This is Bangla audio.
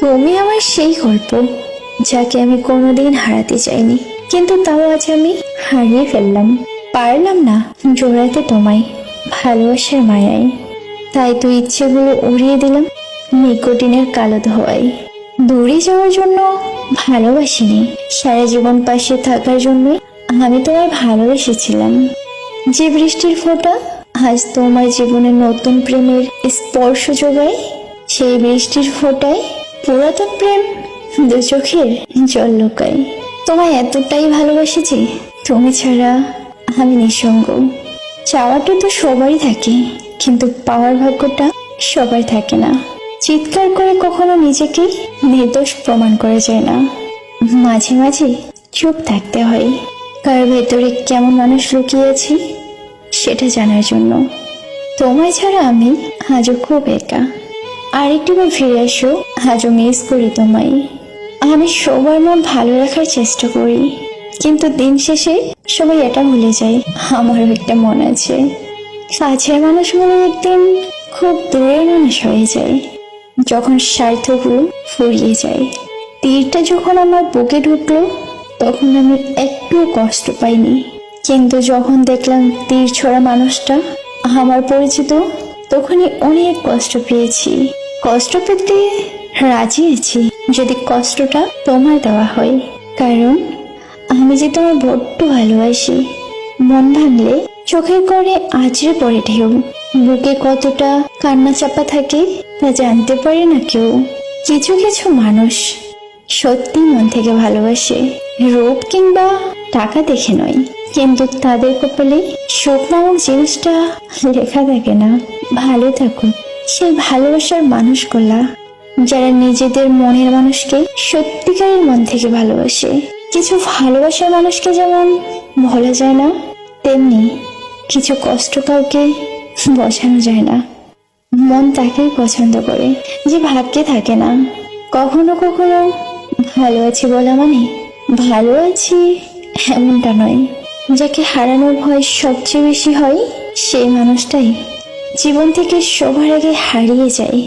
তুমি আমার সেই গল্প, যাকে আমি কোনোদিন হারাতে চাইনি, কিন্তু তাও আজ আমি হারিয়ে ফেললাম। পারলাম না জোড়াতে তোমায় ভালোবাসার মায়ায়। তাই তো ইচ্ছেগুলো উড়িয়ে দিলাম নিকোটিনের কালো ধোঁয়ায়। দূরে যাওয়ার জন্য ভালোবাসিনি, সারা জীবন পাশে থাকার জন্যই আমি তোমায় ভালোবেসেছিলাম। যে বৃষ্টির ফোঁটা আজ তোমার জীবনে নতুন প্রেমের স্পর্শ যোগায়, সেই বৃষ্টির ফোঁটায় পুরাতন প্রেম দু চোখের জল লুকায়। তোমায় এতটাই ভালোবাসেছি, তুমি ছাড়া আমি নিঃসঙ্গ। চাওয়াটা তো সবারই থাকে, কিন্তু পাওয়ার ভাগ্যটা সবার থাকে না। চিৎকার করে কখনো নিজেকে নির্দোষ প্রমাণ করা যায় না। মাঝে মাঝে চুপ থাকতে হয়, কার ভেতরে কেমন মানুষ লুকিয়ে আছে সেটা জানার জন্য। তোমায় ছাড়া আমি আজও খুব একা। আরেকটিবার ফিরে আসো, আজও মিস করি তোমায়। আমি সবার মন ভালো রাখার চেষ্টা করি, কিন্তু দিন শেষে সবাই এটা ভুলে যায় আমারও একটা মন আছে। কাছের মানুষগুলো একদিন খুব দূরের মানুষ হয়ে যায়, যখন স্বার্থগুলো ফুরিয়ে যায়। তীরটা যখন আমার বুকে ঢুকলো, তখন আমি একটু কষ্ট পাইনি, কিন্তু যখন দেখলাম তীর ছোড়া মানুষটা আমার পরিচিত, তখনই অনেক কষ্ট পেয়েছি। কষ্ট পেতে রাজি আছি, যদি কষ্টটা তোমার দেওয়া হয়, কারণ আমি যে তোমার বড্ড ভালোবাসি। মন ভাঙলে চোখের করে আছড়ে পড়ে ঢেউ, বুকে কতটা কান্না চাপা থাকে তা জানতে পারে না কেউ। কিছু কিছু মানুষ সত্যি মন থেকে ভালোবাসে, রূপ কিংবা টাকা দেখে নয়, কিন্তু তাদের কপালে সুখ নামক জিনিসটা লেখা থাকে না। ভালো থাকুক সেই ভালোবাসার মানুষগুলা, যারা নিজেদের মনের মানুষকে সত্যিকারের মন থেকে ভালোবাসে। কিছু ভালোবাসার মানুষকে যেমন ভোলা যায় না, তেমনি কিছু কষ্ট কাউকে বোঝানো যায় না। মন তাকেই পছন্দ করে যে ভাগ্যে থাকে না। কখনো কখনো ভালো আছি বলা মানে ভালো আছি এমনটা নয়। যাকে হারানোর ভয় সবচেয়ে বেশি হয়, সেই মানুষটাই জীবন থেকে সবার আগে হারিয়ে যায়।